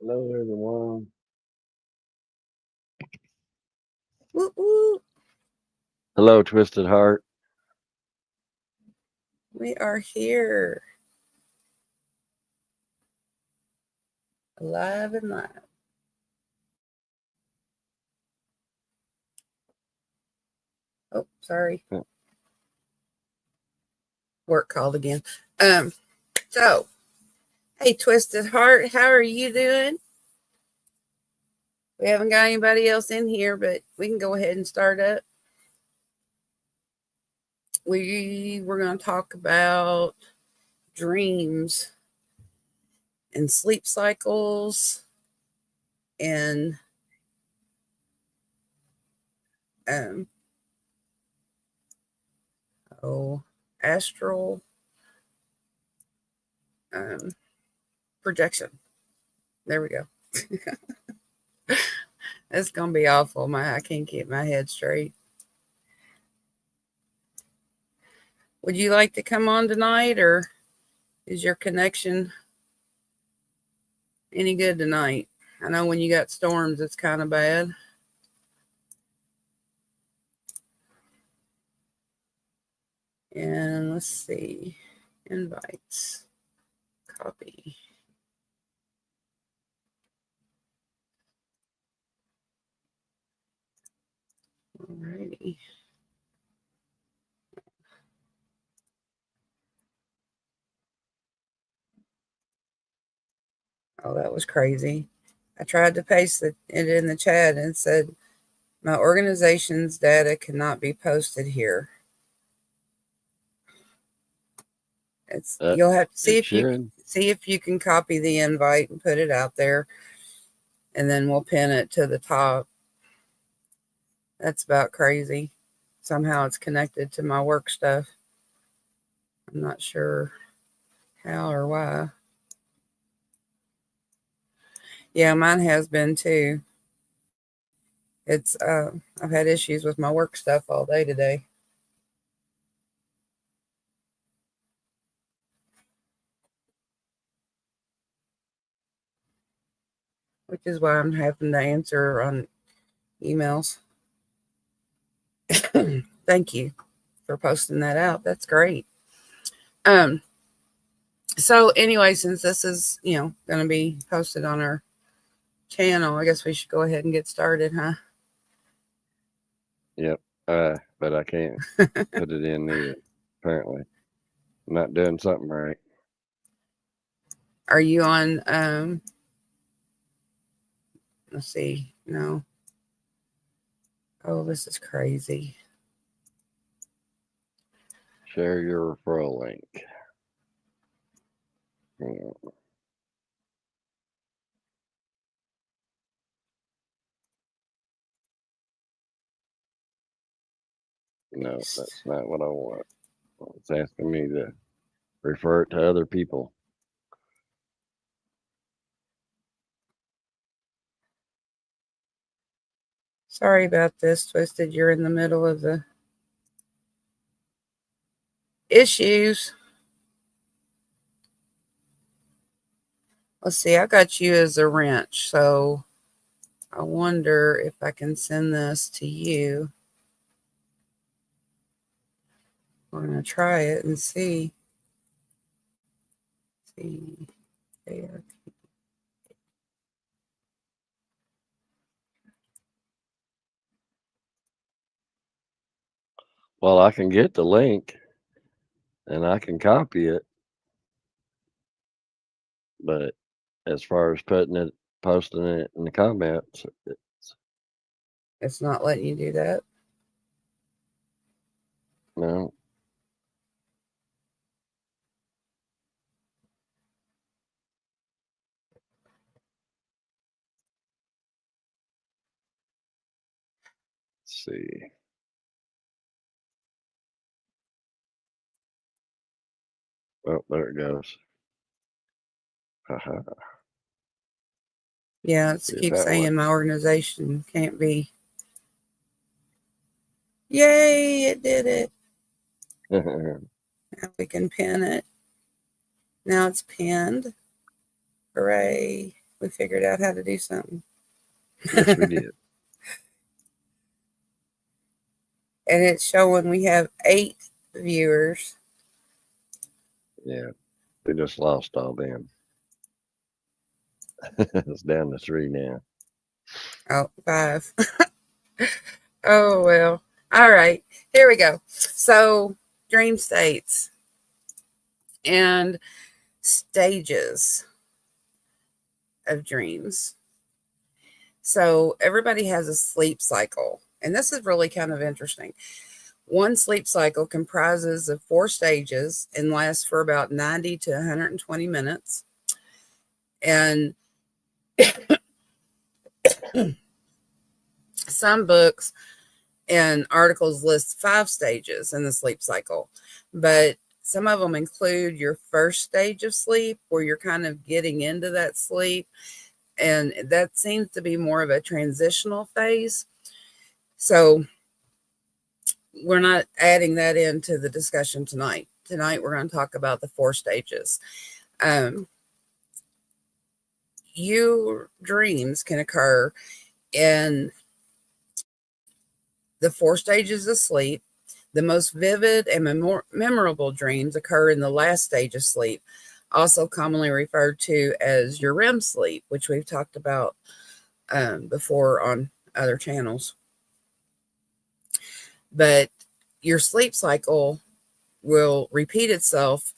Hello, everyone. Woo woo. Hello, Twisted Heart. We are here alive and live. Oh, sorry. Work called again. So hey Twisted Heart, how are you doing? We haven't got anybody else in here, but we can go ahead and start up. We were gonna talk about dreams and sleep cycles and um oh astral um projection. There we go. It's gonna be awful. I can't keep my head straight. Would you like to come on tonight, or is your connection any good tonight? I know when you got storms, it's kind of bad. And let's see, invites, copy. Alrighty. Oh, that was crazy. I tried to paste it in the chat and said, my organization's data cannot be posted here. It's you'll have to It should. see if you can copy the invite and put it out there, and then we'll pin it to the top. That's about crazy. Somehow it's connected to my work stuff. I'm not sure how or why. Yeah, mine has been too. It's I've had issues with my work stuff all day today. Which is why I'm having to answer on emails. Thank you for posting that out. That's great. Um so anyway, since this is, going to be posted on our channel, I guess we should go ahead and get started, huh? Yep. But I can't put it in either. Apparently, I'm not doing something right. Are you on let's see. No. Oh, this is crazy. Share your referral link. Yeah. No, that's not what I want. It's asking me to refer it to other people. Sorry about this, Twisted. You're in the middle of the issues. Let's see, I got you as a wrench, so I wonder if I can send this to you. We're going to try it and see. See there. Well, I can get the link and I can copy it, but as far as posting it in the comments, It's not letting you do that. no. Let's see. Oh, there it goes. Haha. Yeah, it See if keeps that saying my works. organization can't be. Yay, it did it. Now we can pin it. Now it's pinned. Hooray. We figured out how to do something. Yes, we did. And it's showing we have 8 viewers. Yeah, we just lost all them. It's down to 3 now. Oh, 5. Oh, well. All right. Here we go. So, dream states and stages of dreams. So, everybody has a sleep cycle. And this is really kind of interesting. One sleep cycle comprises of 4 stages and lasts for about 90 to 120 minutes. And some books and articles list 5 stages in the sleep cycle, but some of them include your first stage of sleep where you're kind of getting into that sleep. And that seems to be more of a transitional phase. So we're not adding that into the discussion tonight. Tonight, we're going to talk about the 4 stages. Um, your dreams can occur in the 4 stages of sleep. The most vivid and memorable dreams occur in the last stage of sleep, also commonly referred to as your REM sleep, which we've talked about before on other channels. But your sleep cycle will repeat itself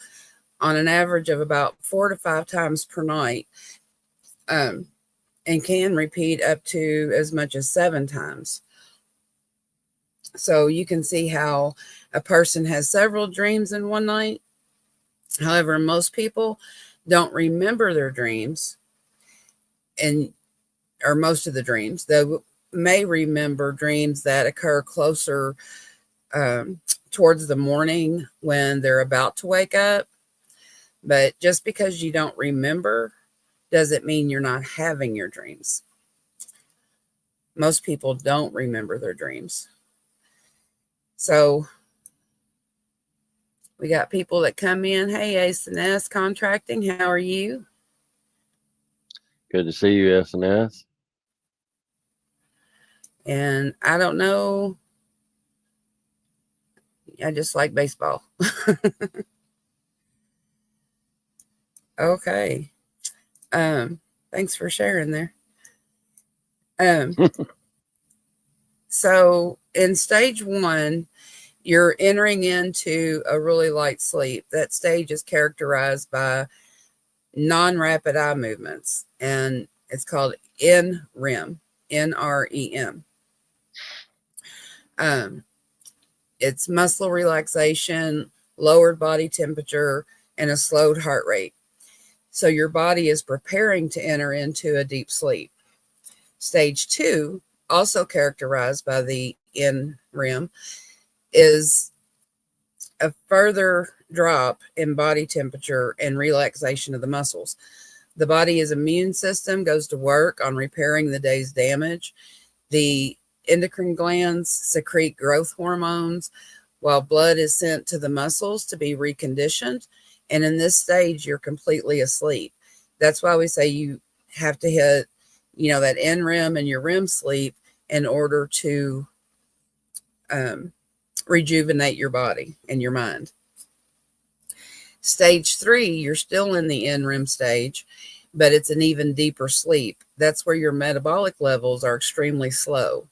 on an average of about 4 to 5 times per night, um, and can repeat up to as much as 7 times. So you can see how a person has several dreams in one night. However, most people don't remember their dreams, and or most of the dreams. They may remember dreams that occur closer um, towards the morning when they're about to wake up. But just because you don't remember doesn't mean you're not having your dreams. Most people don't remember their dreams. So we got people that come in. Hey, Ace and S Contracting, how are you? Good to see you, S&S. And I don't know. I just like baseball. Okay. Um, Thanks for sharing there. Um, so in stage 1, you're entering into a really light sleep. That stage is characterized by non-rapid eye movements, and it's called NREM, NREM. Um, it's muscle relaxation, lowered body temperature, and a slowed heart rate. So your body is preparing to enter into a deep sleep. Stage 2, also characterized by the NREM, is a further drop in body temperature and relaxation of the muscles. The body's immune system goes to work on repairing the day's damage. The endocrine glands secrete growth hormones while blood is sent to the muscles to be reconditioned. And in this stage, you're completely asleep. That's why we say you have to hit, that NREM and your REM sleep in order to rejuvenate your body and your mind. Stage 3, you're still in the NREM stage, but it's an even deeper sleep. That's where your metabolic levels are extremely slow.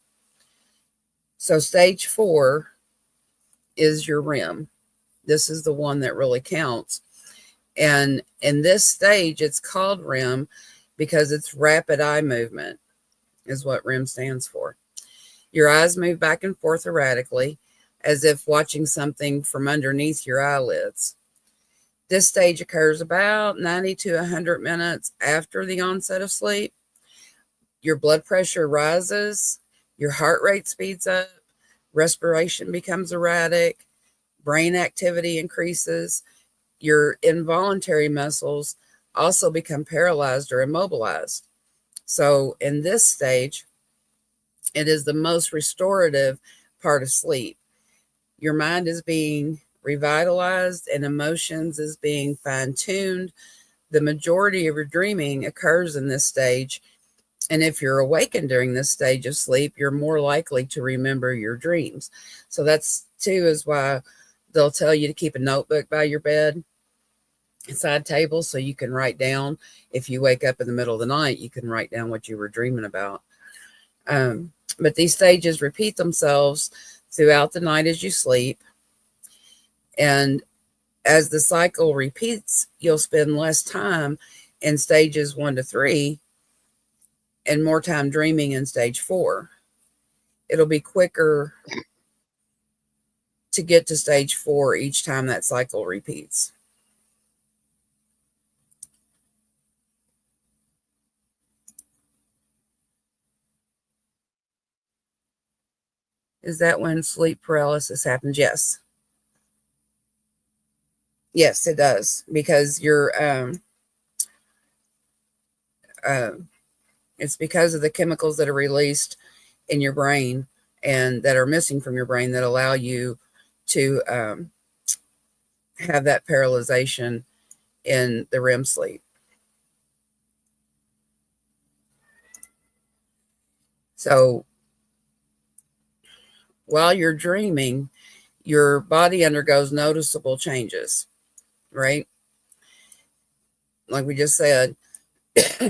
So stage 4 is your REM. This is the one that really counts. And in this stage, it's called REM because it's rapid eye movement is what REM stands for. Your eyes move back and forth erratically as if watching something from underneath your eyelids. This stage occurs about 90 to 100 minutes after the onset of sleep. Your blood pressure rises, your heart rate speeds up, respiration becomes erratic, brain activity increases, your involuntary muscles also become paralyzed or immobilized. So in this stage, it is the most restorative part of sleep. Your mind is being revitalized and emotions is being fine-tuned. the majority of your dreaming occurs in this stage. And if you're awakened during this stage of sleep, you're more likely to remember your dreams. So that's too is why they'll tell you to keep a notebook by your bed, side table, so you can write down. If you wake up in the middle of the night, you can write down what you were dreaming about. Um, but these stages repeat themselves throughout the night as you sleep. And as the cycle repeats, you'll spend less time in stages 1 to 3 and more time dreaming in stage 4. It'll be quicker to get to stage 4 each time that cycle repeats. Is that when sleep paralysis happens? Yes. Yes, it does, because uh, it's because of the chemicals that are released in your brain and that are missing from your brain that allow you to have that paralyzation in the REM sleep. So while you're dreaming, your body undergoes noticeable changes, right? Like we just said,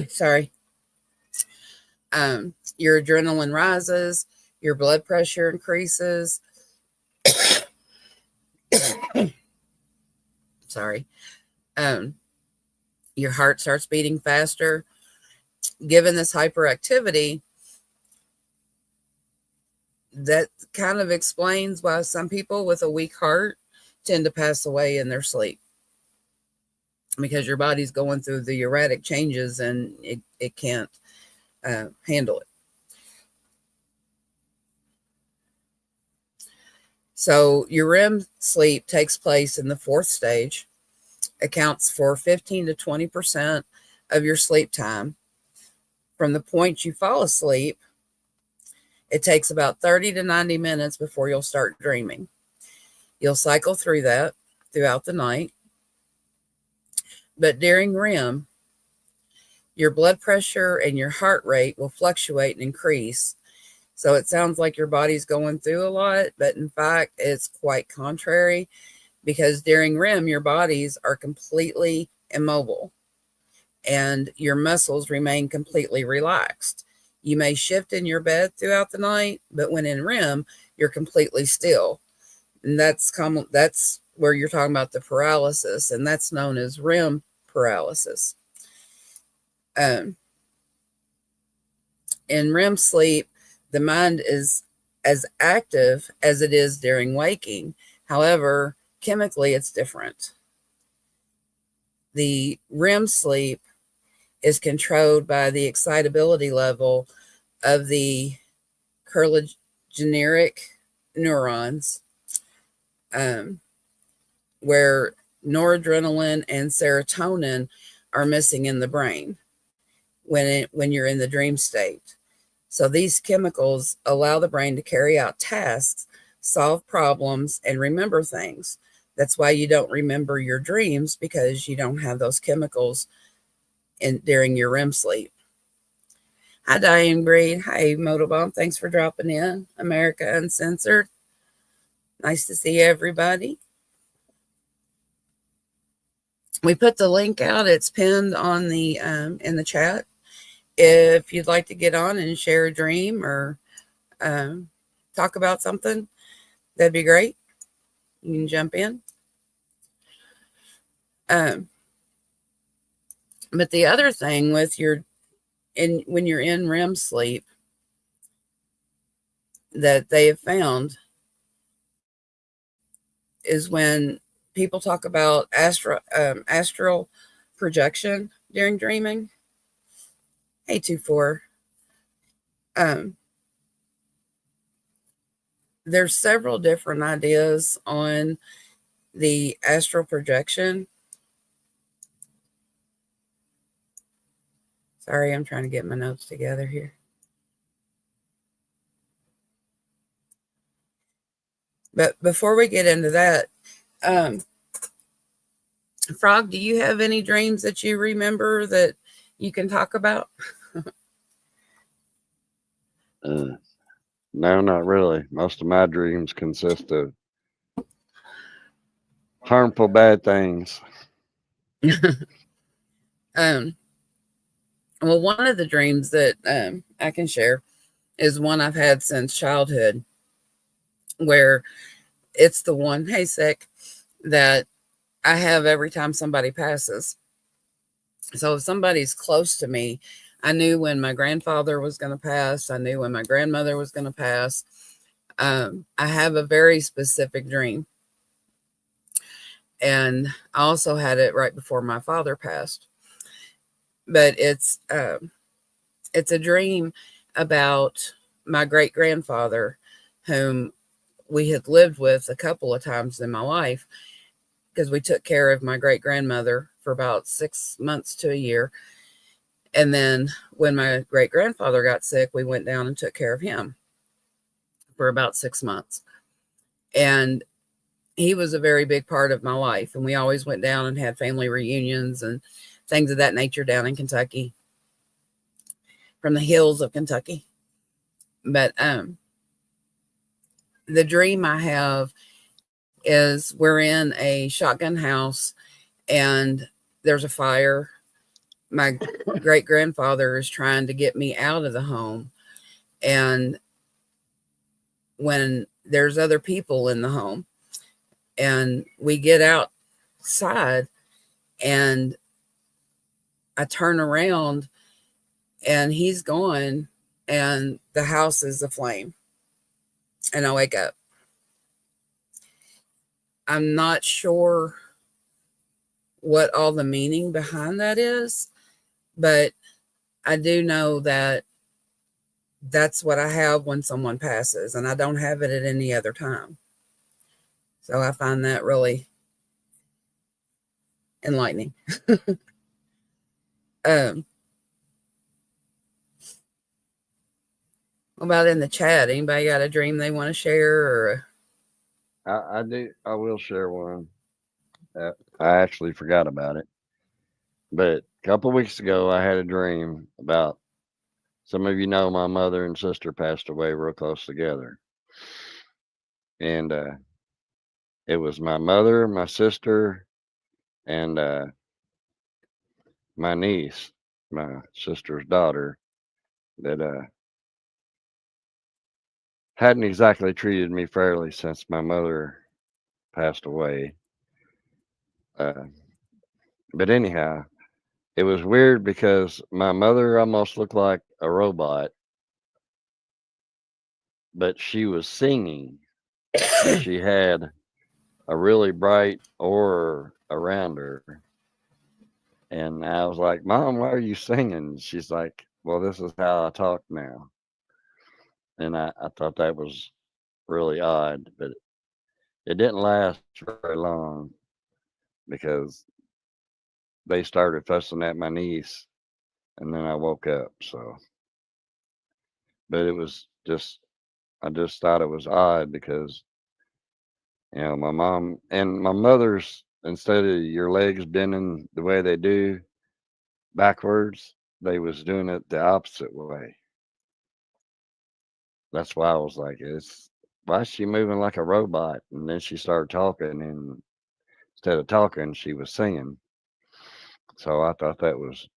sorry. Your adrenaline rises, your blood pressure increases. Sorry. Um, your heart starts beating faster. Given this hyperactivity, that kind of explains why some people with a weak heart tend to pass away in their sleep, because your body's going through the erratic changes and it can't handle it. So your REM sleep takes place in the 4th stage, accounts for 15 to 20% of your sleep time. From the point you fall asleep, it takes about 30 to 90 minutes before you'll start dreaming. You'll cycle through that throughout the night. But during REM, your blood pressure and your heart rate will fluctuate and increase. So it sounds like your body's going through a lot, but in fact, it's quite contrary, because during REM, your bodies are completely immobile and your muscles remain completely relaxed. You may shift in your bed throughout the night, but when in REM, you're completely still. And that's common. That's where you're talking about the paralysis, and that's known as REM paralysis. Um, in REM sleep, the mind is as active as it is during waking. However, chemically, it's different. The REM sleep is controlled by the excitability level of the cholinergic neurons, um, where noradrenaline and serotonin are missing in the brain when you're in the dream state. So these chemicals allow the brain to carry out tasks, solve problems, and remember things. That's why you don't remember your dreams, because you don't have those chemicals during your REM sleep. Hi, Diane Breed. Hi, Motobomb. Thanks for dropping in. America Uncensored. Nice to see everybody. We put the link out. It's pinned on the in the chat. If you'd like to get on and share a dream or talk about something, that'd be great. You can jump in. But the other thing with when you're in REM sleep that they have found is when people talk about astral projection during dreaming. Hey, 2-4. There's several different ideas on the astral projection. Sorry, I'm trying to get my notes together here. But before we get into that, Frog, do you have any dreams that you remember that you can talk about? Uh, no, not really. Most of my dreams consist of harmful, bad things. um, well, one of the dreams that I can share is one I've had since childhood, where it's the one, hey, sick, that I have every time somebody passes. So if somebody's close to me, I knew when my grandfather was going to pass. I knew when my grandmother was going to pass. I have a very specific dream, and I also had it right before my father passed. But it's a dream about my great grandfather, whom we had lived with a couple of times in my life because we took care of my great grandmother for about 6 months to a year. And then when my great grandfather got sick, we went down and took care of him for about 6 months. And he was a very big part of my life. And we always went down and had family reunions and things of that nature down in Kentucky, from the hills of Kentucky. But the dream I have is we're in a shotgun house and there's a fire. My great grandfather is trying to get me out of the home. And when there's other people in the home, and we get outside, and I turn around and he's gone, and the house is aflame. And I wake up. I'm not sure what all the meaning behind that is, but I do know that that's what I have when someone passes, and I don't have it at any other time. So I find that really enlightening. um, what about in the chat? Anybody got a dream they want to share? Or I do. I will share one. I actually forgot about it, but a couple of weeks ago, I had a dream about. Some of you know my mother and sister passed away real close together, and it was my mother, my sister, and my niece, my sister's daughter, that hadn't exactly treated me fairly since my mother passed away. Uh, but anyhow, it was weird because my mother almost looked like a robot, but she was singing and she had a really bright aura around her. And I was like, Mom, why are you singing? She's like, well, this is how I talk now. And I thought that was really odd, but it didn't last very long because they started fussing at my niece and then I woke up. So, but it was just, I just thought it was odd because, my mom and my mother's, instead of your legs bending the way they do backwards, they was doing it the opposite way. That's why I was like, it's why is she moving like a robot? And then she started talking, and instead of talking, she was singing. So I thought that was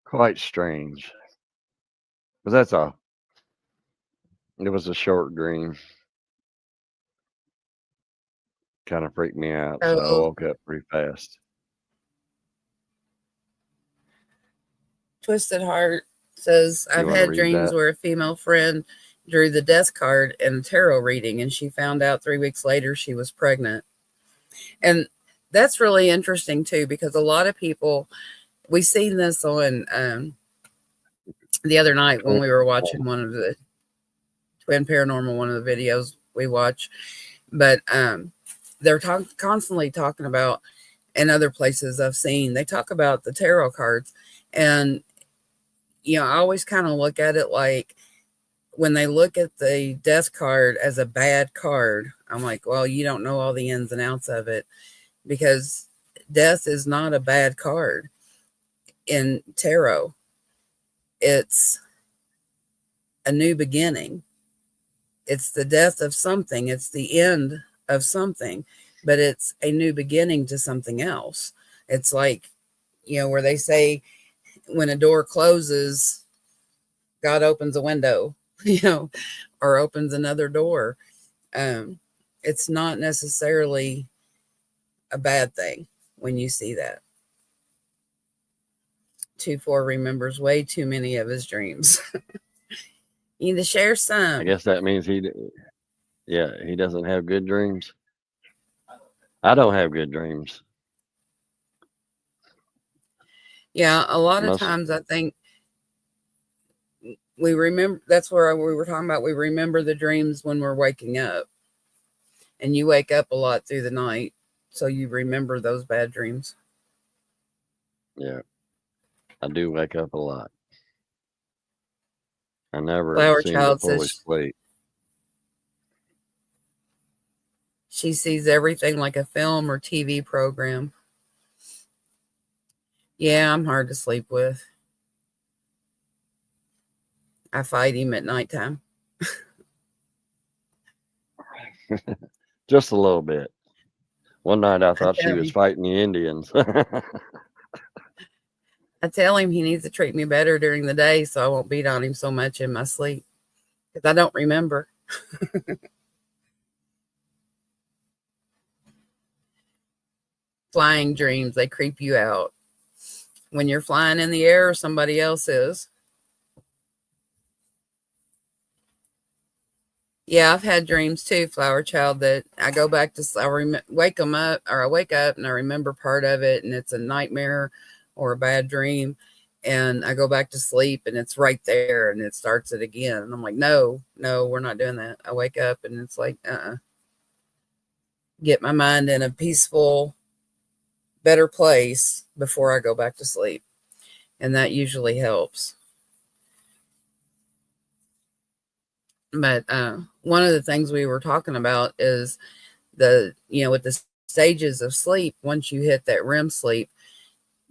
quite strange. But that's all. It was a short dream. Kind of freaked me out. So I so woke up pretty fast. Twisted Heart says, You I've want to had read dreams that? where a female friend drew the death card in a tarot reading, and she found out 3 weeks later she was pregnant. And that's really interesting too, because a lot of people, we seen this on the other night when we were watching one of the Twin Paranormal, one of the videos we watch. But they're constantly talking about, and other places I've seen, they talk about the tarot cards. And, I always kind of look at it like, when they look at the death card as a bad card, I'm like, well, you don't know all the ins and outs of it. because death is not a bad card in tarot. It's a new beginning. It's the death of something, it's the end of something, but it's a new beginning to something else. It's like, where they say when a door closes, God opens a window, or opens another door. Um, it's not necessarily a bad thing when you see that. 2-4 remembers way too many of his dreams. You need to share I some. guess that means he doesn't have good dreams. I don't have good dreams. Yeah, a lot of Most times I think we remember, that's where we were talking about, we remember the dreams when we're waking up. And you wake up a lot through the night, so you remember those bad dreams. yeah, I do wake up a lot. I never Flower seem to Child fully says sleep. she sees everything like a film or TV program. Yeah, I'm hard to sleep with. I fight him at nighttime. Just a little bit. One night I I thought she tell was him, fighting the Indians. I tell him he needs to treat me better during the day so I won't beat on him so much in my sleep because I don't remember. Flying dreams, they creep you out. When you're flying in the air, somebody else is. Yeah, I've had dreams too, Flower Child, that I go back to, wake them up, or I wake up and I remember part of it and it's a nightmare or a bad dream. And I go back to sleep and it's right there and it starts it again. And I'm like, no, no, we're not doing that. I wake up and it's like, get my mind in a peaceful, better place before I go back to sleep. And that usually helps. But one of the things we were talking about is with the stages of sleep, once you hit that REM sleep,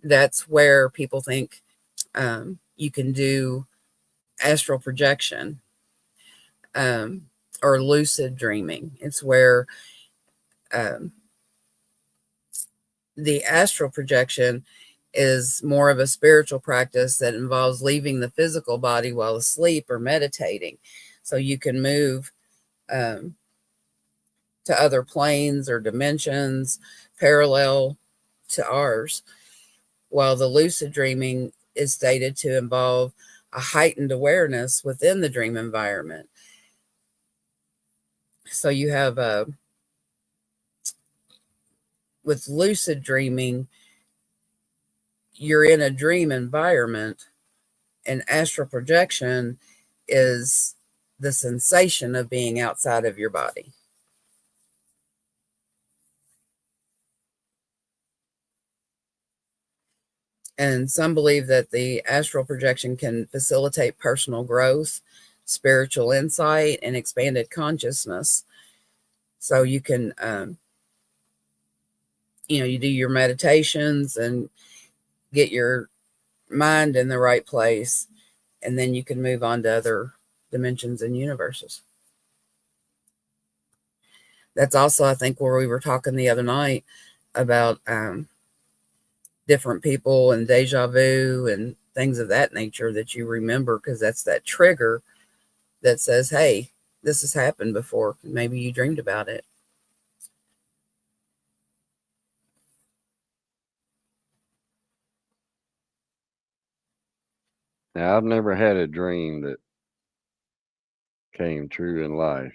that's where people think you can do astral projection, um, or lucid dreaming. It's where um, the astral projection is more of a spiritual practice that involves leaving the physical body while asleep or meditating. So you can move um, to other planes or dimensions parallel to ours, while the lucid dreaming is stated to involve a heightened awareness within the dream environment. So you have with lucid dreaming, you're in a dream environment, and astral projection is the sensation of being outside of your body. And some believe that the astral projection can facilitate personal growth, spiritual insight, and expanded consciousness. So you can, you do your meditations and get your mind in the right place, and then you can move on to other dimensions and universes. That's also, I think, where we were talking the other night about different people and deja vu and things of that nature that you remember, because that's that trigger that says, hey, this has happened before. Maybe you dreamed about it. Now, I've never had a dream that came true in life.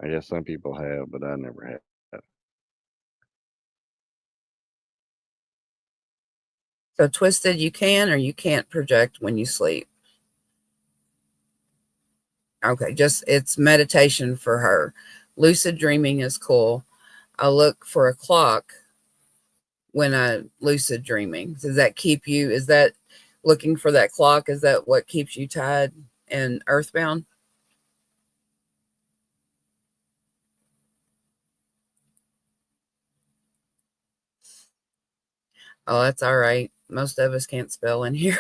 I guess some people have, but I never have. So, Twisted, you can or you can't project when you sleep. Okay, just it's meditation for her. Lucid dreaming is cool. I look for a clock when I lucid dreaming. Does that keep you? Is that looking for that clock? Is that what keeps you tied and earthbound? Oh, that's all right. Most of us can't spell in here.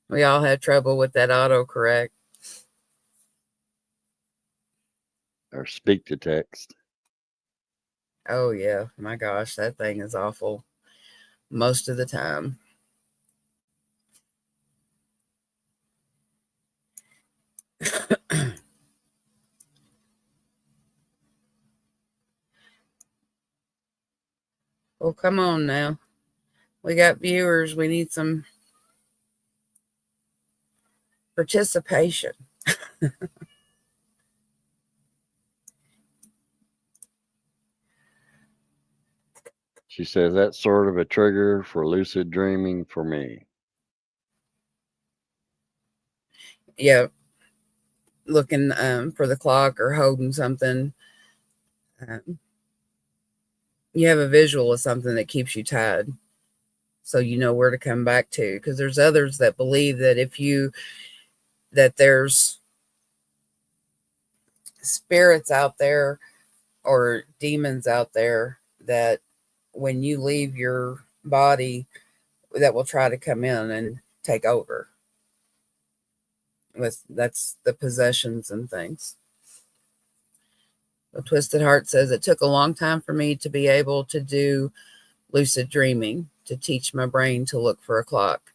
We all had trouble with that autocorrect. or speak to text. Oh, yeah. My gosh, that thing is awful most of the time. Well, come on now. We got viewers. We need some participation. She says that's sort of a trigger for lucid dreaming for me. Yeah, looking for the clock or holding something. Um, you have a visual of something that keeps you tied, so you know where to come back to. Because there's others that believe that there's spirits out there or demons out there that when you leave your body that will try to come in and take over. With that's the possessions and things. The Twisted Heart says it took a long time for me to be able to do lucid dreaming, to teach my brain to look for a clock.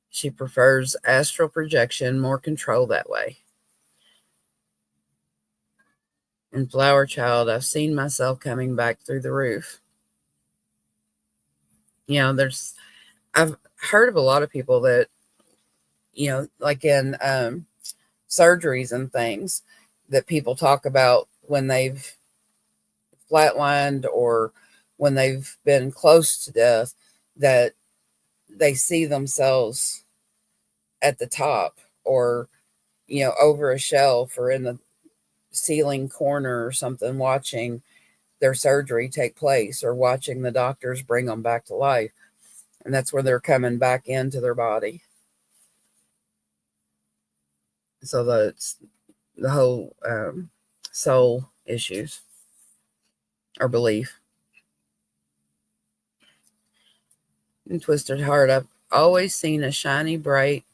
She prefers astral projection, more control that way. In Flower Child, I've seen myself coming back through the roof. I've heard of a lot of people that, like in surgeries and things, that people talk about when they've flatlined or when they've been close to death, that they see themselves at the top or, over a shelf or in the ceiling corner or something, watching their surgery take place or watching the doctors bring them back to life. And that's where they're coming back into their body. So the whole soul issues or belief. And Twisted Heart, I've always seen a shiny, bright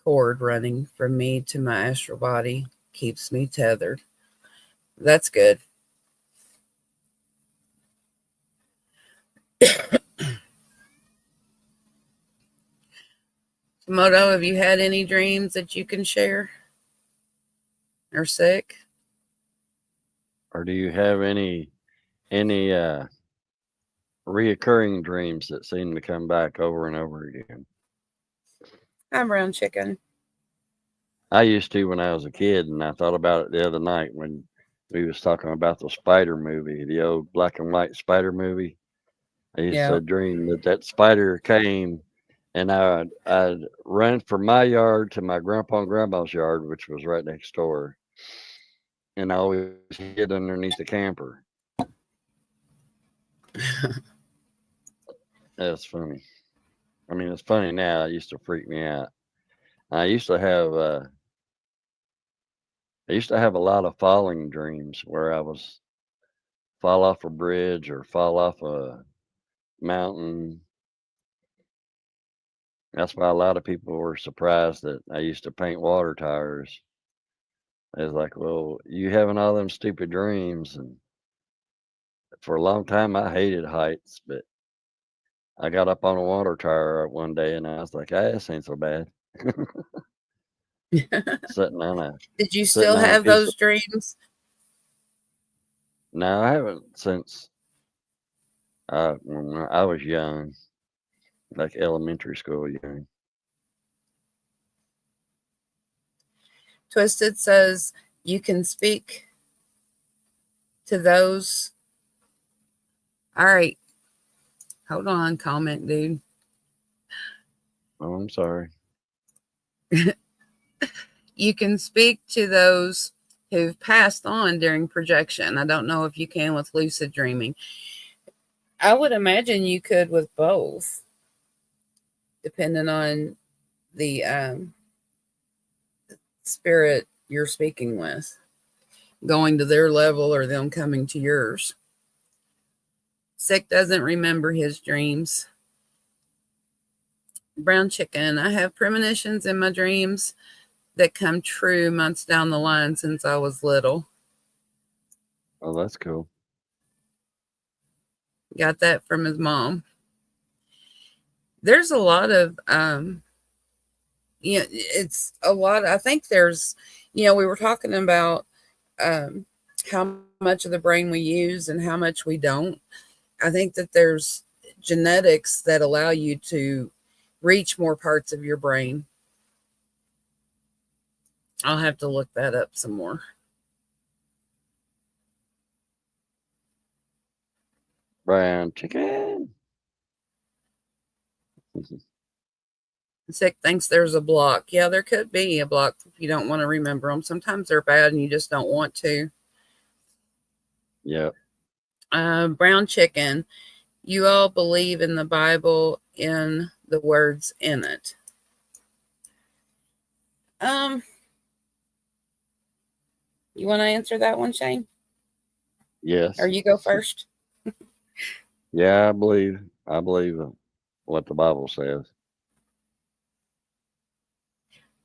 cord running from me to my astral body, keeps me tethered. That's good. Moto, have you had any dreams that you can share? Or sick? Or do you have any reoccurring dreams that seem to come back over and over again? I'm brown chicken. I used to when I was a kid, and I thought about it the other night when we was talking about the spider movie, the old black and white spider movie. I used Yeah. to dream that that spider came, and I'd run from my yard to my grandpa and grandma's yard, which was right next door, and I always hid underneath the camper. That's funny. I mean, it's funny now. It used to freak me out. I used to have a lot of falling dreams where I was fall off a bridge or fall off a mountain. That's why a lot of people were surprised that I used to paint water towers. It's like, well, you having all them stupid dreams, and for a long time I hated heights, but I got up on a water tower one day and I was like, ah, this ain't so bad. sitting on a Did you sitting still on a have piece those of dreams? no, I haven't since when I was young, like elementary school young. Twisted says you can speak to those. All right. Hold on, comment, dude. Oh, I'm sorry. You can speak to those who've passed on during projection. I don't know if you can with lucid dreaming. I would imagine you could with both, depending on the spirit you're speaking with, going to their level or them coming to yours. Sick doesn't remember his dreams. Brown chicken. I have premonitions in my dreams that come true months down the line since I was little. Oh, that's cool. Got that from his mom. There's a lot of it's a lot. I think there's, we were talking about um how much of the brain we use and how much we don't. I think that there's genetics that allow you to reach more parts of your brain. I'll have to look that up some more. Brown chicken. Sick thinks there's a block. Yeah, there could be a block if you don't want to remember them. Sometimes they're bad and you just don't want to. Yep. Brown chicken. You all believe in the Bible in the words in it. Um, you want to answer that one, Shane? Or Yes. you go first? Yeah, I believe what the Bible says.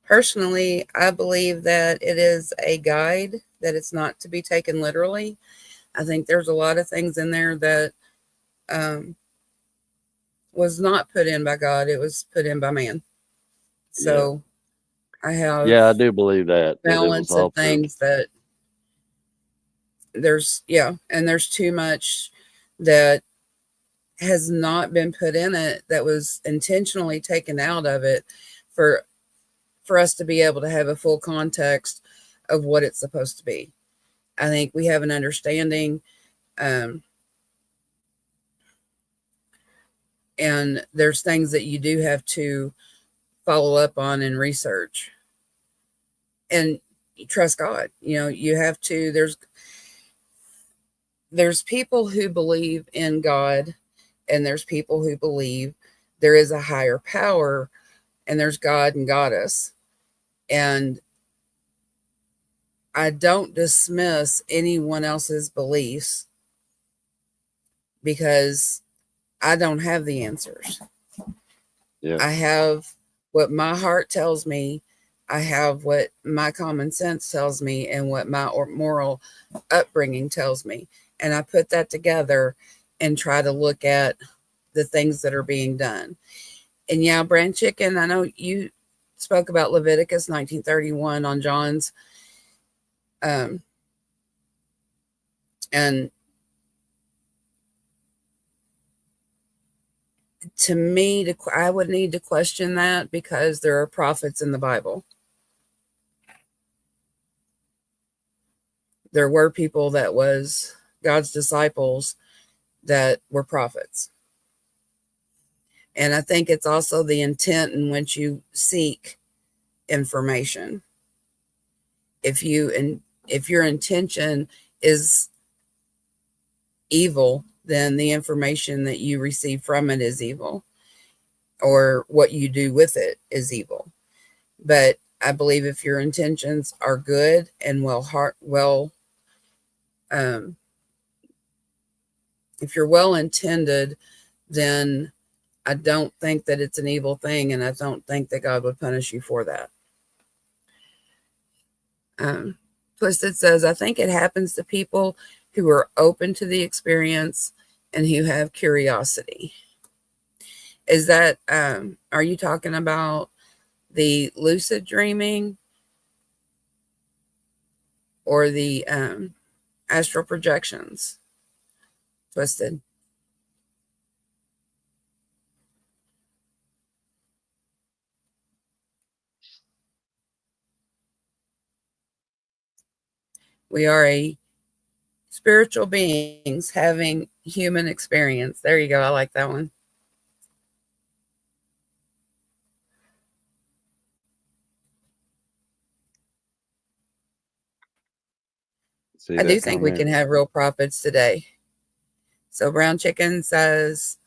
Personally, I believe that it is a guide, that it's not to be taken literally. I think there's a lot of things in there that um, was not put in by God, it was put in by man. Yeah. So I have Yeah, I do believe that it was balance of altered. things that and there's too much that has not been put in it that was intentionally taken out of it for for us to be able to have a full context of what it's supposed to be. I think we have an understanding, um, and there's things that you do have to follow up on and research and trust God. You have to. There's people who believe in God, and there's people who believe there is a higher power, and there's God and Goddess. And I don't dismiss anyone else's beliefs because I don't have the answers. Yeah. I have what my heart tells me, I have what my common sense tells me, and what my moral upbringing tells me. And I put that together and try to look at the things that are being done. And yeah, Brand Chicken, I know you spoke about Leviticus 1931 on John's. Um, and to me, I would need to question that because there are prophets in the Bible. There were people that was God's disciples that were prophets. And I think it's also the intent in which you seek information. If your intention is evil, then the information that you receive from it is evil, or what you do with it is evil. But I believe if your intentions are good and um, if you're well intended, then I don't think that it's an evil thing, and I don't think that God would punish you for that. Um, Twisted says, I think it happens to people who are open to the experience and who have curiosity. Is that, are you talking about the lucid dreaming or the astral projections? Twisted. We are a spiritual beings having human experience. There you go. I like that one. See I do that think we can comment? have real prophets today. So Brown Chicken says,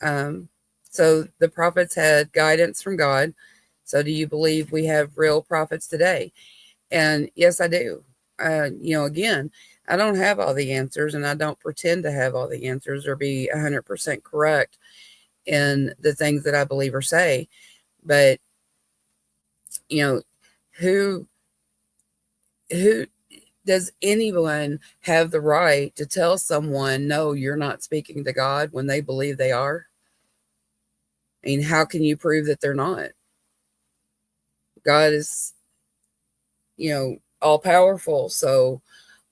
um, so the prophets had guidance from God. So do you believe we have real prophets today? And yes, I do. Again, I don't have all the answers, and I don't pretend to have all the answers or be 100% correct in the things that I believe or say. But, you know, who who does anyone have the right to tell someone, no, you're not speaking to God when they believe they are? I mean, how can you prove that they're not? God is, all powerful. So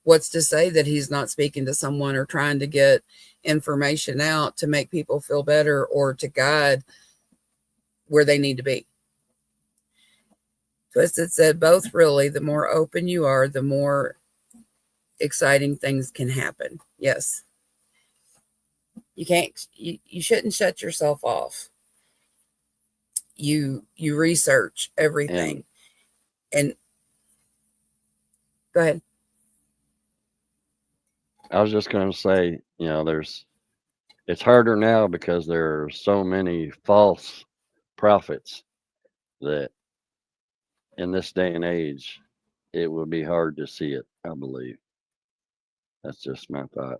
what's to say that he's not speaking to someone or trying to get information out to make people feel better or to guide where they need to be? Twisted said both really. The more open you are, the more exciting things can happen. Yes. You shouldn't shut yourself off. You research And everything. And go ahead. I was just going to say, there's it's harder now because there are so many false prophets that in this day and age, it would be hard to see it, I believe. That's just my thought.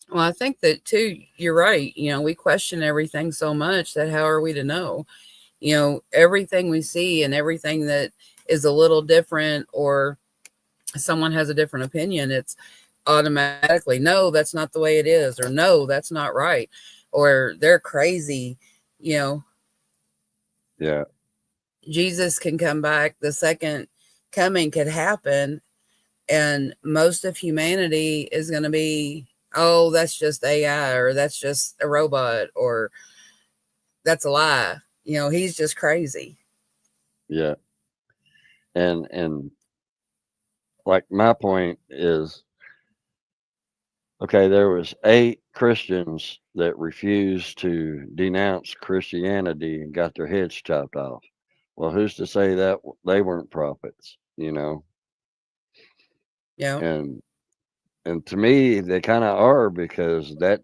Well, I think that too, you're right. We question everything so much that how are we to know? Everything we see and everything that is a little different or someone has a different opinion, it's automatically, no, that's not the way it is, or no, that's not right, or they're crazy. You know, Yeah, Jesus can come back, the second coming could happen, and most of humanity is going to be, oh, that's just AI, or that's just a robot, or that's a lie. He's just crazy. yeah. And like my point is, okay, there was 8 Christians that refused to denounce Christianity and got their heads chopped off. Well, who's to say that they weren't prophets, You know, And and to me, they kind of are because that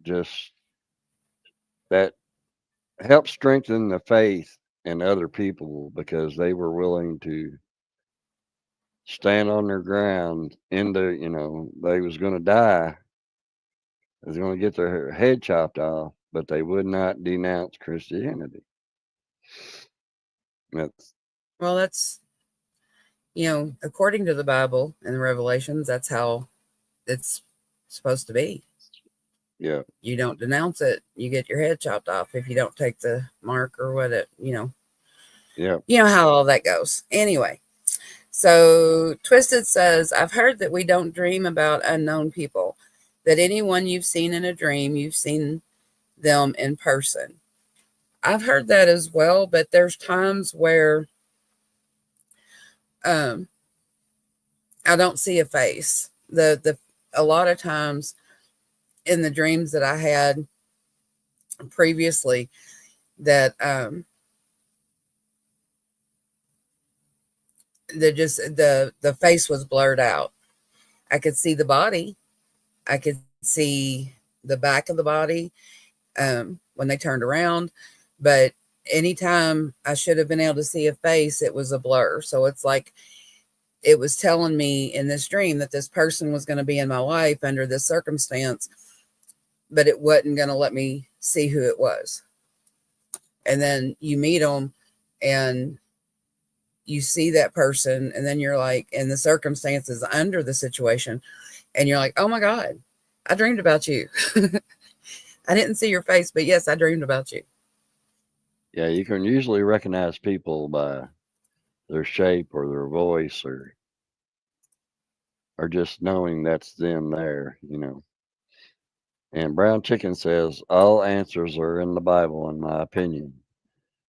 helps strengthen the faith in other people because they were willing to stand on their ground in the, they was going to die, they was going to get their head chopped off, but they would not denounce Christianity. That's well, that's, according to the Bible and the Revelations, that's how it's supposed to be. yeah, You don't denounce it, you get your head chopped off if you don't take the mark or what it. yeah, You know how all that goes. Anyway, so Twisted says, I've heard that we don't dream about unknown people, that anyone you've seen in a dream, you've seen them in person. I've heard that as well, but there's times where um, I don't see a face. The a lot of times in the dreams that I had previously, that the face was blurred out. I could see the body. I could see the back of the body when they turned around, but anytime I should have been able to see a face, it was a blur. So it's like it was telling me in this dream that this person was going to be in my life under this circumstance, but it wasn't going to let me see who it was. And then you meet them and you see that person, and then you're like, in the circumstances under the situation, and you're like, oh my God, I dreamed about you. I didn't see your face, but yes, I dreamed about you. yeah. You can usually recognize people by their shape or their voice or just knowing that's them there. And Brown Chicken says all answers are in the Bible, in my opinion.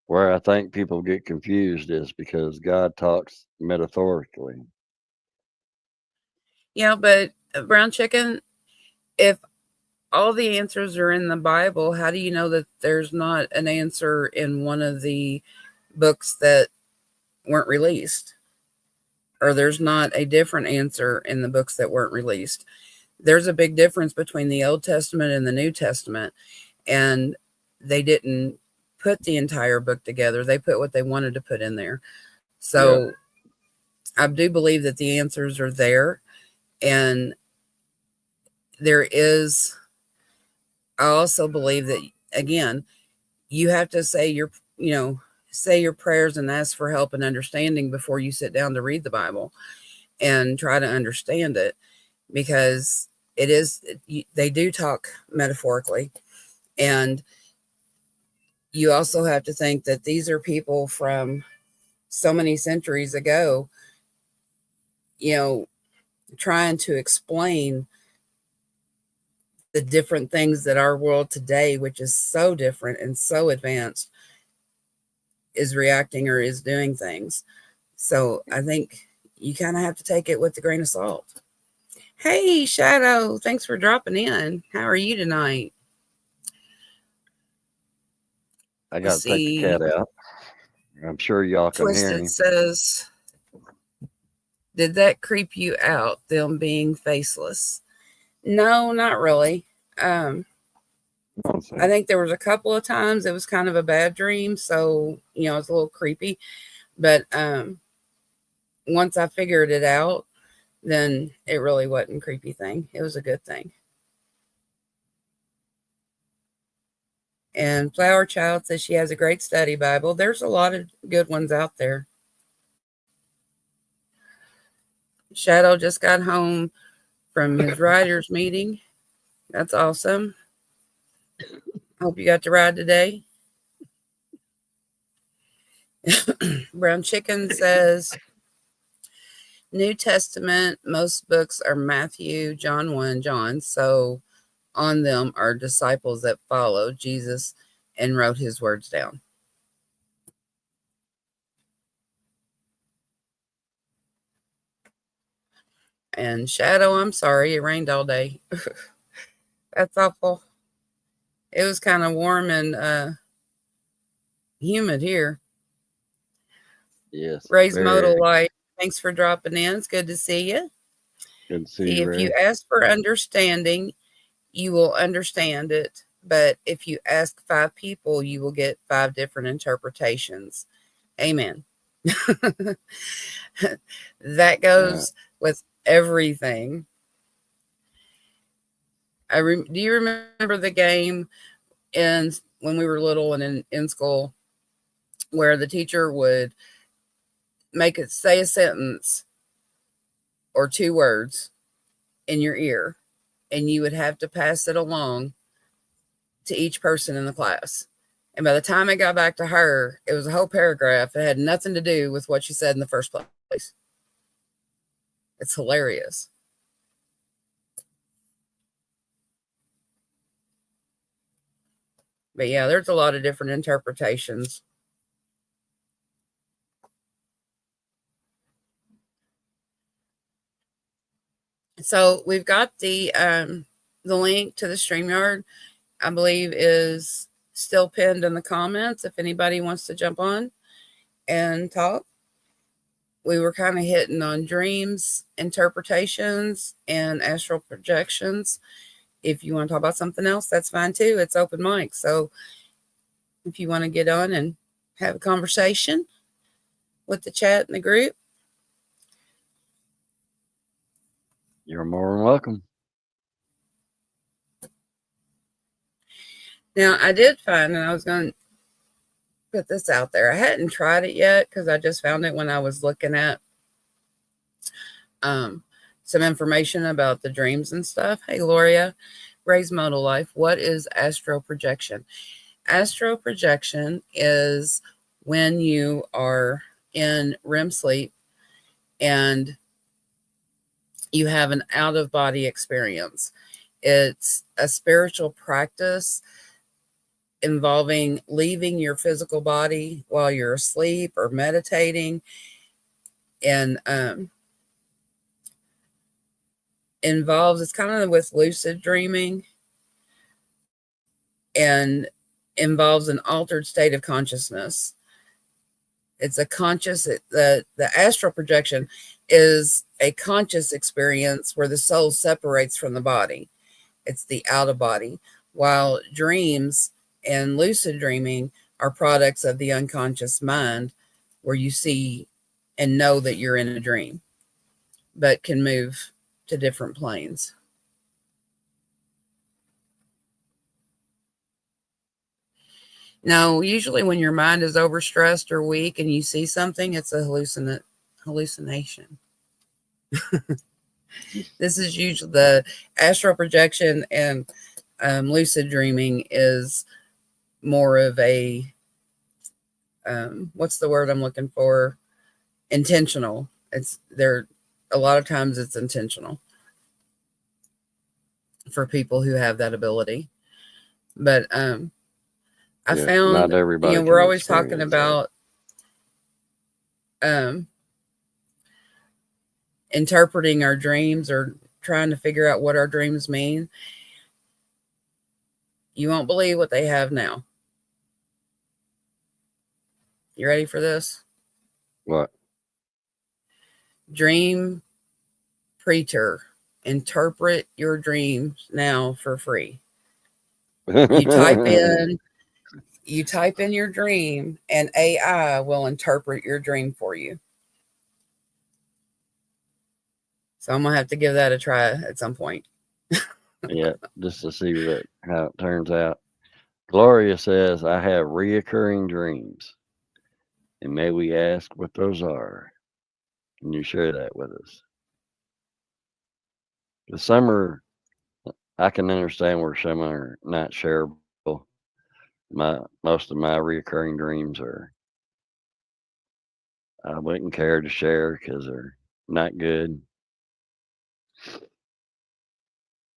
Where I think people get confused is because God talks metaphorically. But brown chicken, if all the answers are in the Bible, how do you know that there's not an answer in one of the books that weren't released? Or there's not a different answer in the books that weren't released? There's a big difference between the Old Testament and the New Testament. And they didn't put the entire book together, they put what they wanted to put in there. Yeah, So I do believe that the answers are there. And there is, I also believe that, again, you have to say say your prayers and ask for help and understanding before you sit down to read the Bible and try to understand it, because it is, they do talk metaphorically. And you also have to think that these are people from so many centuries ago, you know, trying to explain the different things that our world today, which is so different and so advanced, is reacting or is doing things. So I think you kind of have to take it with a grain of salt. Hey, Shadow, thanks for dropping in. How are you tonight? I Let's got to take the see. cat out. I'm sure y'all can hear Twisted him. says, did that creep you out, them being faceless? No, not really. Um, I think there was a couple of times it was kind of a bad dream, so it's a little creepy. But once I figured it out, then it really wasn't a creepy thing. It was a good thing. And Flower Child says she has a great study Bible. There's a lot of good ones out there. Shadow just got home from his writers meeting. That's awesome. Hope you got to ride today. Brown Chicken says New Testament, most books are Matthew, John 1, John. So on them are disciples that followed Jesus and wrote his words down. And Shadow, I'm sorry, it rained all day. That's awful. It was kind of warm and humid here. Yes, Ray's Modal very Light, thanks for dropping in. It's good to see you. good to see See, you, if you Ray. ask for understanding, you will understand it. But if you ask 5 people, you will get 5 different interpretations. Amen. That goes with everything. Do you remember the game in when we were little and in school where the teacher would make it say a sentence or 2 words in your ear, and you would have to pass it along to each person in the class. And by the time it got back to her, it was a whole paragraph. It had nothing to do with what she said in the first place. It's hilarious. But yeah, there's a lot of different interpretations. So we've got the link to the StreamYard, I believe, is still pinned in the comments if anybody wants to jump on and talk. We were kind of hitting on dreams, interpretations, and astral projections. If you want to talk about something else, that's fine too. It's open mic. So if you want to get on and have a conversation with the chat in the group, You're more than welcome. now I did find, and I was going to put this out there. I hadn't tried it yet because I just found it when I was looking at some information about the dreams and stuff. Hey, Gloria, Ray's Modal Life. What is astral projection? Astral projection is when you are in REM sleep and you have an out of body experience. It's a spiritual practice involving leaving your physical body while you're asleep or meditating, and involves, it's kind of with lucid dreaming, and involves an altered state of consciousness. It's a conscious, the astral projection is a conscious experience where the soul separates from the body. It's the out of body, while dreams and lucid dreaming are products of the unconscious mind, where you see and know that you're in a dream, but can move to different planes. Now, usually when your mind is overstressed or weak and you see something, it's a hallucination. This is usually the astral projection, and lucid dreaming is more of a what's the word I'm looking for? Intentional. It's there. A lot of times it's intentional for people who have that ability. But I Yeah, not found, everybody we're can always talking experience that. about um, interpreting our dreams or trying to figure out what our dreams mean. You won't believe what they have now. You ready for this? What? Dream preter. Interpret your dreams now for free. You type in you type in your dream and AI will interpret your dream for you. So I'm gonna have to give that a try at some point. Yeah, just to see how it turns out. Gloria says, I have reoccurring dreams. And may we ask what those are? Can you share that with us? The summer, I can understand where some are not shareable. Most of my reoccurring dreams are I wouldn't care to share because they're not good.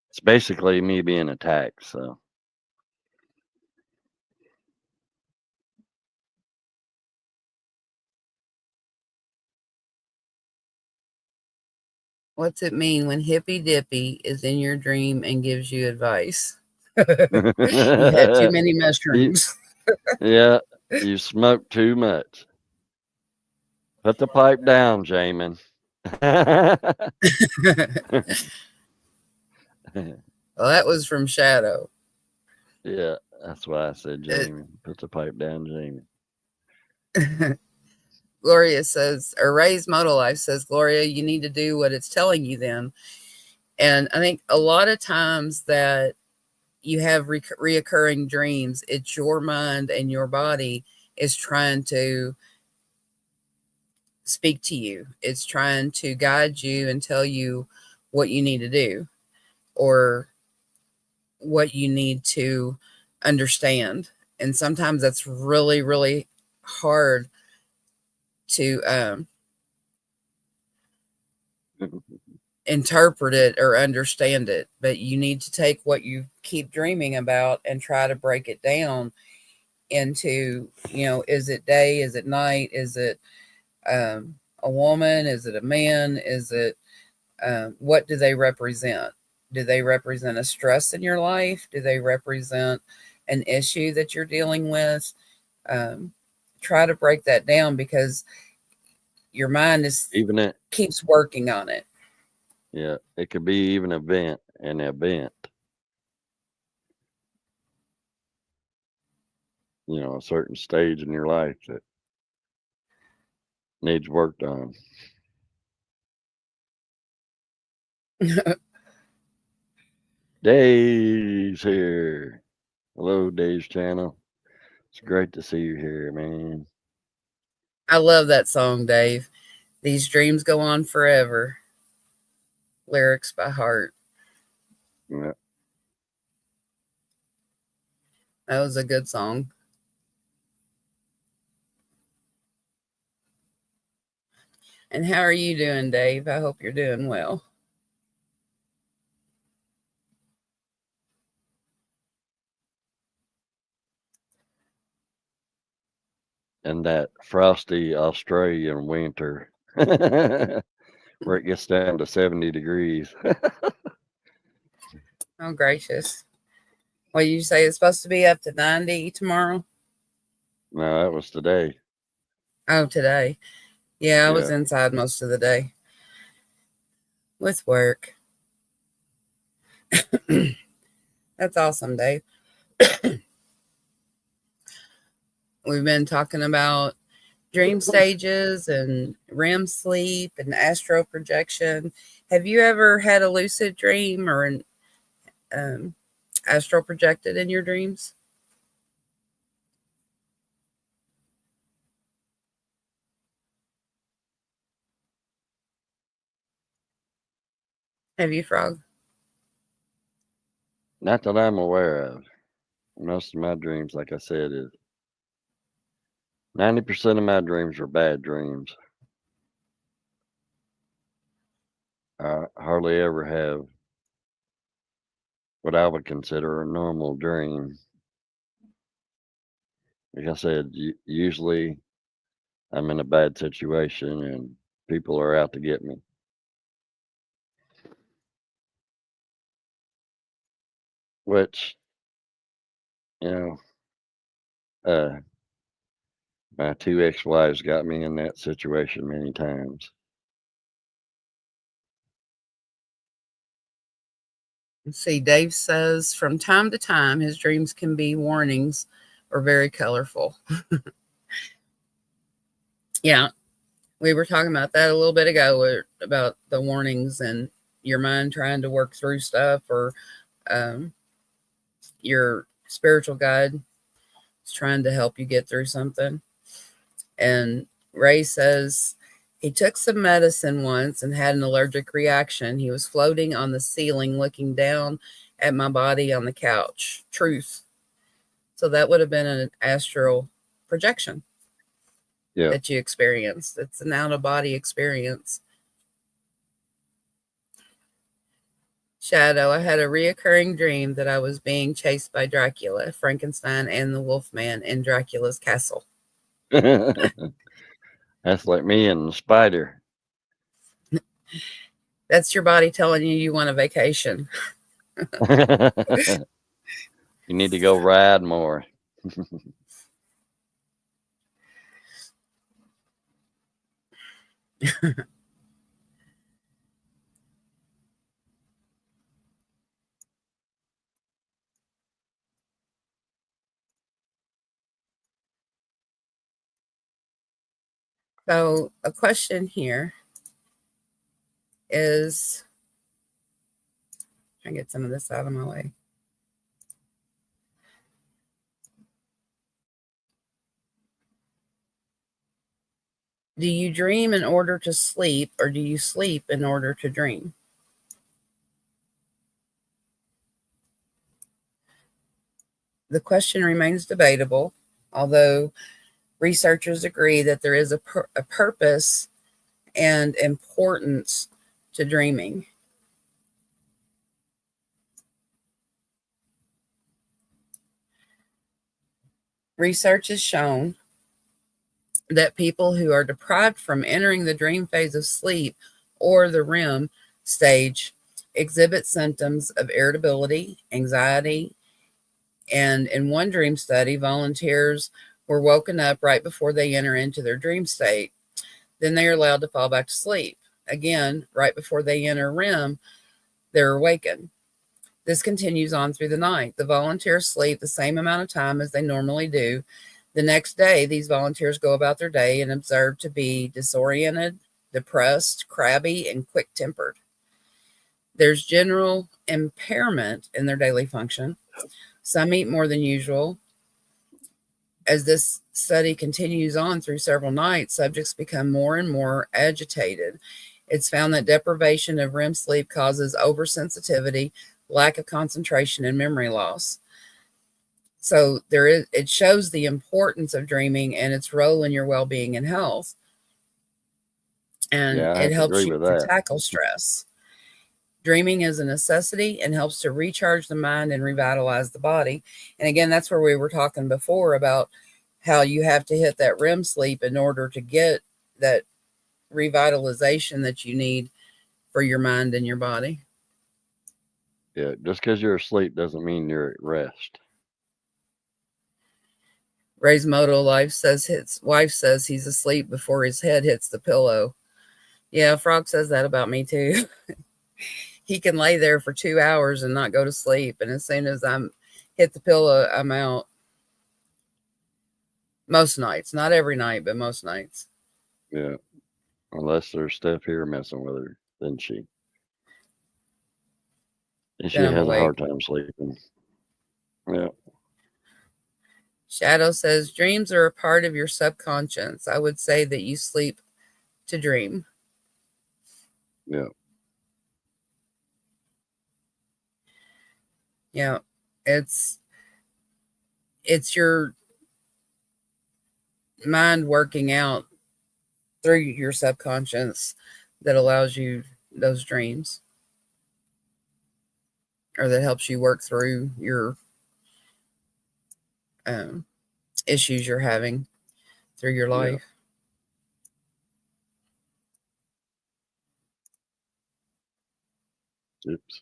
It's basically me being attacked. So What's it mean when Hippy Dippy is in your dream and gives you advice? You've had too many you, mushrooms. yeah, you smoke too much. Put the pipe down, Jamin. Well, that was from Shadow. Yeah, that's why I said It, Jamie. Put the pipe down, Jamie. Gloria says, or Ray's Modal Life says, Gloria, you need to do what it's telling you then. And I think a lot of times that you have reoccurring dreams, it's your mind and your body is trying to speak to you. It's trying to guide you and tell you what you need to do or what you need to understand. And sometimes that's really, really hard to interpret it or understand it. But you need to take what you keep dreaming about and try to break it down into, is it day? Is it night? Is it a woman? Is it a man? Is it what do they represent? Do they represent a stress in your life? Do they represent an issue that you're dealing with? Um, Try to break that down because your mind is Even it, keeps working on it. yeah, it could be even an event, a certain stage in your life that needs worked on. Dave's here. Hello, Dave's channel. It's great to see you here, man. I love that song, Dave. These dreams go on forever. Lyrics by heart. Yeah. That was a good song. And how are you doing, Dave? I hope you're doing well. And that frosty Australian winter where it gets down to 70 degrees. Oh, gracious. What you say it's supposed to be up to 90 tomorrow? No, that was today. Oh, today. Yeah, I was Yeah. inside most of the day with work. That's awesome, Dave. We've been talking about dream stages and REM sleep and astral projection. Have you ever had a lucid dream or an um, astral projected in your dreams? Have you, Frog? Not that I'm aware of. Most of my dreams, like I said, is 90% of my dreams are bad dreams. I hardly ever have what I would consider a normal dream. Like I said, usually I'm in a bad situation and people are out to get me, which, you know, uh, my two ex wives got me in that situation many times. Let's see, Dave says from time to time his dreams can be warnings or very colorful. Yeah, we were talking about that a little bit ago about the warnings and your mind trying to work through stuff, or um, your spiritual guide is trying to help you get through something. And Ray says he took some medicine once and had an allergic reaction. He was floating on the ceiling looking down at my body on the couch. Truth. So that would have been an astral projection Yeah. that you experienced. It's an out of body experience. Shadow, I had a reoccurring dream that I was being chased by Dracula, Frankenstein, and the Wolfman in Dracula's castle. That's like me and the spider. That's your body telling you want a vacation. You need to go ride more. So, a question here is, try and get some of this out of my way. Do you dream in order to sleep, or do you sleep in order to dream? The question remains debatable, although researchers agree that there is a purpose and importance to dreaming. Research has shown that people who are deprived from entering the dream phase of sleep or the REM stage exhibit symptoms of irritability, anxiety, and in one dream study, volunteers were woken up right before they enter into their dream state. Then they are allowed to fall back to sleep. Again, right before they enter REM, they're awakened. This continues on through the night. The volunteers sleep the same amount of time as they normally do. The next day, these volunteers go about their day and observed to be disoriented, depressed, crabby, and quick tempered. There's general impairment in their daily function. Some eat more than usual. As this study continues on through several nights, subjects become more and more agitated. It's found that deprivation of REM sleep causes oversensitivity, lack of concentration, and memory loss. So it shows the importance of dreaming and its role in your well-being and health. And Yeah, I it have to helps agree you with to that. tackle stress. Dreaming is a necessity and helps to recharge the mind and revitalize the body. And again, that's where we were talking before about how you have to hit that REM sleep in order to get that revitalization that you need for your mind and your body. Yeah, just because you're asleep doesn't mean you're at rest. Ray's Moto Life says his wife says he's asleep before his head hits the pillow. Yeah, Frog says that about me too. He can lay there for 2 hours and not go to sleep, and as soon as I'm hit the pillow, I'm out. Most nights, not every night, but most nights. Yeah, unless there's Steph here messing with her, then she. And then she I'm has a awake. hard time sleeping. Yeah, Shadow says dreams are a part of your subconscious. I would say that you sleep to dream. yeah, Yeah, it's it's your mind working out through your subconscious that allows you those dreams, or that helps you work through your um, issues you're having through your yeah. life. Oops.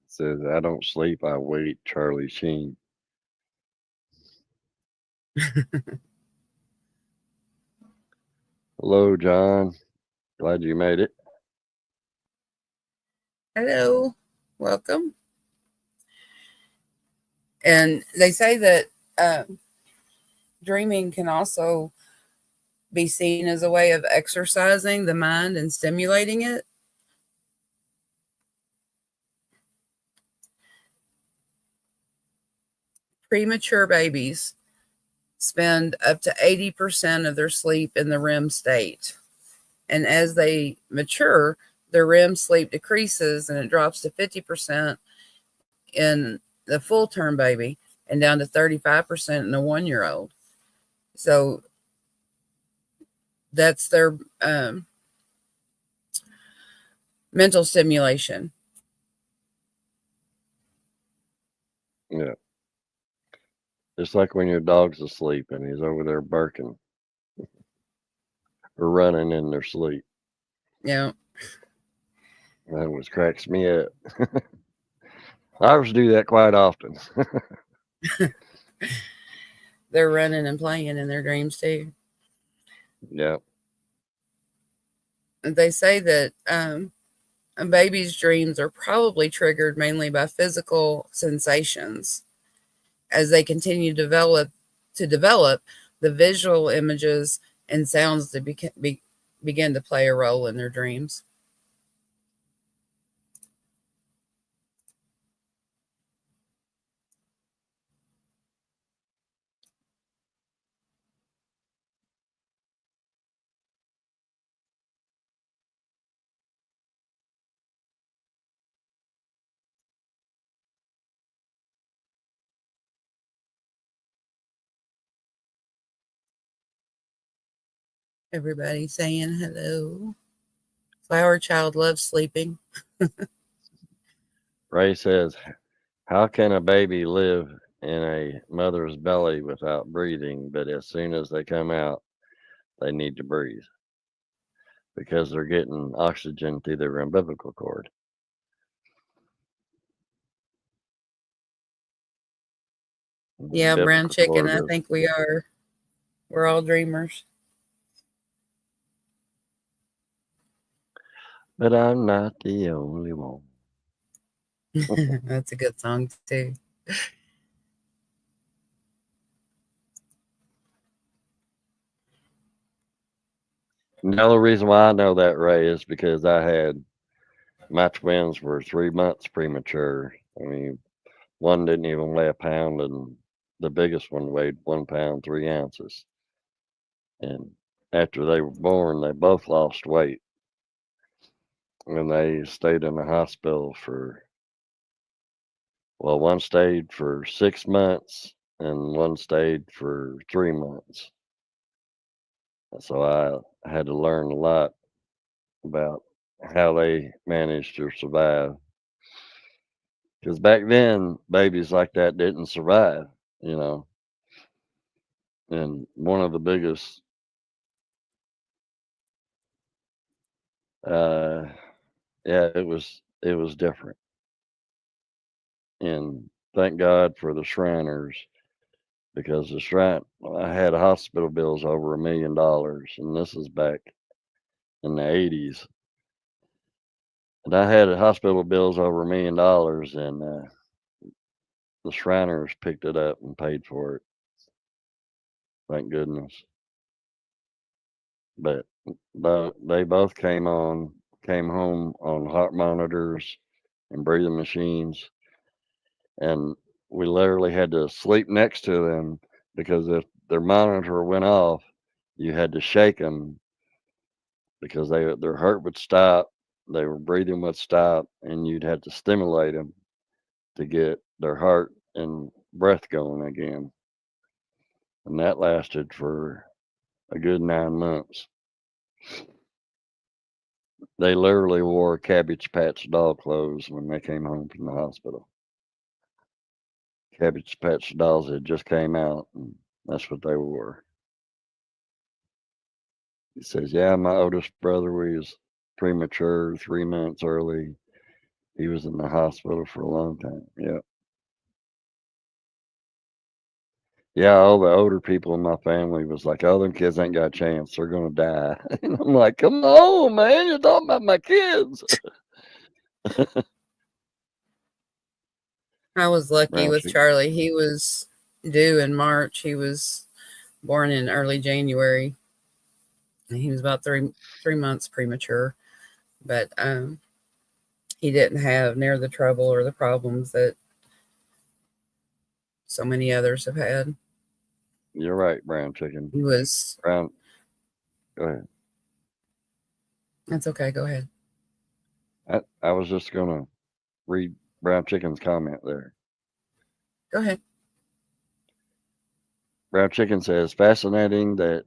Says I don't sleep. I wait. Charlie Sheen. Hello, John. Glad you made it. Hello, welcome. And they say that dreaming can also be seen as a way of exercising the mind and stimulating it. Premature babies spend up to 80% of their sleep in the REM state. And as they mature, the REM sleep decreases and it drops to 50% in the full term baby and down to 35% in a 1 year old. So that's their um, mental stimulation. Yeah. It's like when your dog's asleep and he's over there barking or running in their sleep. You know, That always cracks me up. Ours do that quite often. they're running and playing in their dreams too. Yeah. They say that a baby's dreams are probably triggered mainly by physical sensations. As they continue to develop, the visual images and sounds that begin to play a role in their dreams. Everybody saying hello. Flower Child loves sleeping. Ray says, how can a baby live in a mother's belly without breathing? But as soon as they come out, they need to breathe because they're getting oxygen through their umbilical cord. And the Yeah, brown umbilical chicken. cord I is, think we are. We're all dreamers. but I'm not the only one. That's a good song too. And the only reason why I know that, Ray, is because my twins were 3 months premature. I mean, one didn't even weigh a pound, and the biggest one weighed 1 pound 3 ounces. And after they were born, they both lost weight, and they stayed in the hospital for, well, one stayed for 6 months, and one stayed for 3 months. So I had to learn a lot about how they managed to survive. Because back then, babies like that didn't survive, you know. And one of the biggest, uh, yeah, it was different. And thank God for the Shriners because the Shrine, I had hospital bills over $1 million, and this is back in the '80s. And I had hospital bills over $1 million, and the Shriners picked it up and paid for it. Thank goodness. But They both came home on heart monitors and breathing machines, and we literally had to sleep next to them because if their monitor went off, you had to shake them because their heart would stop, their breathing would stop, and you'd have to stimulate them to get their heart and breath going again. And that lasted for a good 9 months. They literally wore Cabbage Patch doll clothes when they came home from the hospital. Cabbage Patch dolls had just came out, and that's what they wore. He says, "Yeah, my oldest brother was premature, 3 months early. He was in the hospital for a long time." Yeah, yeah. All the older people in my family was like, "Oh, them kids ain't got a chance. They're gonna die." And I'm like, "Come on, man! You're talking about my kids." I was lucky Brown with chicken. Charlie. He was due in March. He was born in early January. And he was about three months premature, but he didn't have near the trouble or the problems that so many others have had. You're right, brown chicken. He was. Brown. Go ahead. That's okay. Go ahead. I was just gonna read brown chicken's comment there. Go ahead. Brown chicken says, "Fascinating that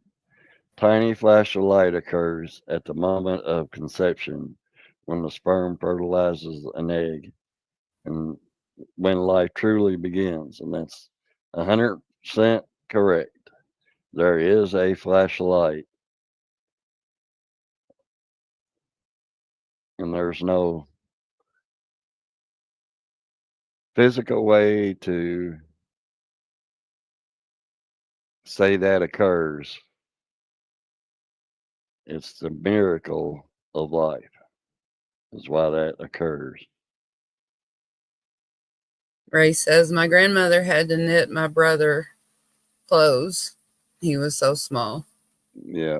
tiny flash of light occurs at the moment of conception when the sperm fertilizes an egg and when life truly begins." And that's 100% correct. There is a flash of light, and there's no physical way to say that occurs. It's the miracle of life, is why that occurs. Ray says my grandmother had to knit my brother clothes. He was so small, Yeah,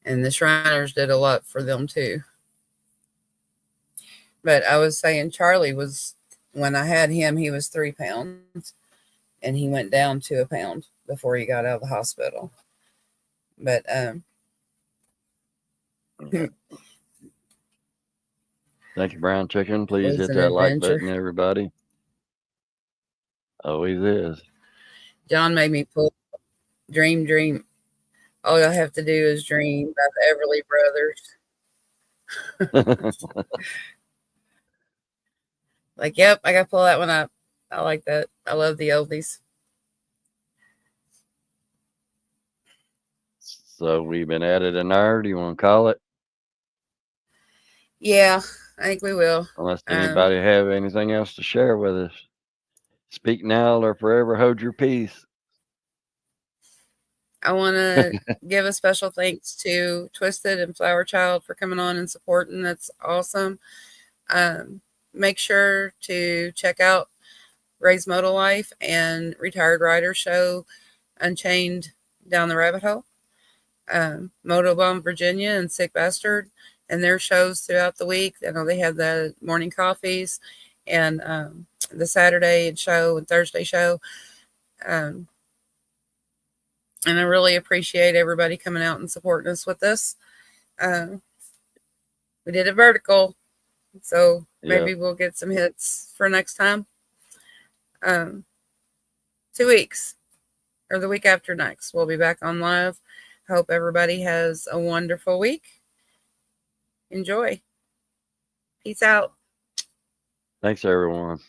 and the Shriners did a lot for them too. But I was saying Charlie was when I had him, he was 3 pounds, and he went down to a pound before he got out of the hospital. But it thank you, brown chicken. Please was hit an that like adventure. button, everybody. Always is. John made me pull dream. All y'all have to do is dream about the Everly Brothers. Like, yep, I got to pull that one up. I like that. I love the oldies. So we've been at it an hour. Do you want to call it? Yeah, I think we will. Unless Um, anybody have anything else to share with us. Speak now or forever hold your peace. I want to give a special thanks to Twisted and Flower Child for coming on and supporting. That's awesome. Um, Make sure to check out Ray's Moto Life and Retired Rider Show Unchained Down the Rabbit Hole, Moto Bomb Virginia and Sick Bastard, and their shows throughout the week. I know they have the morning coffees and the Saturday show and Thursday show. Um, and I really appreciate everybody coming out and supporting us with this. Uh, we did a vertical, so Yep. maybe we'll get some hits for next time. Um, 2 weeks or the week after next, we'll be back on live. Hope everybody has a wonderful week. Enjoy. Peace out. Thanks, everyone.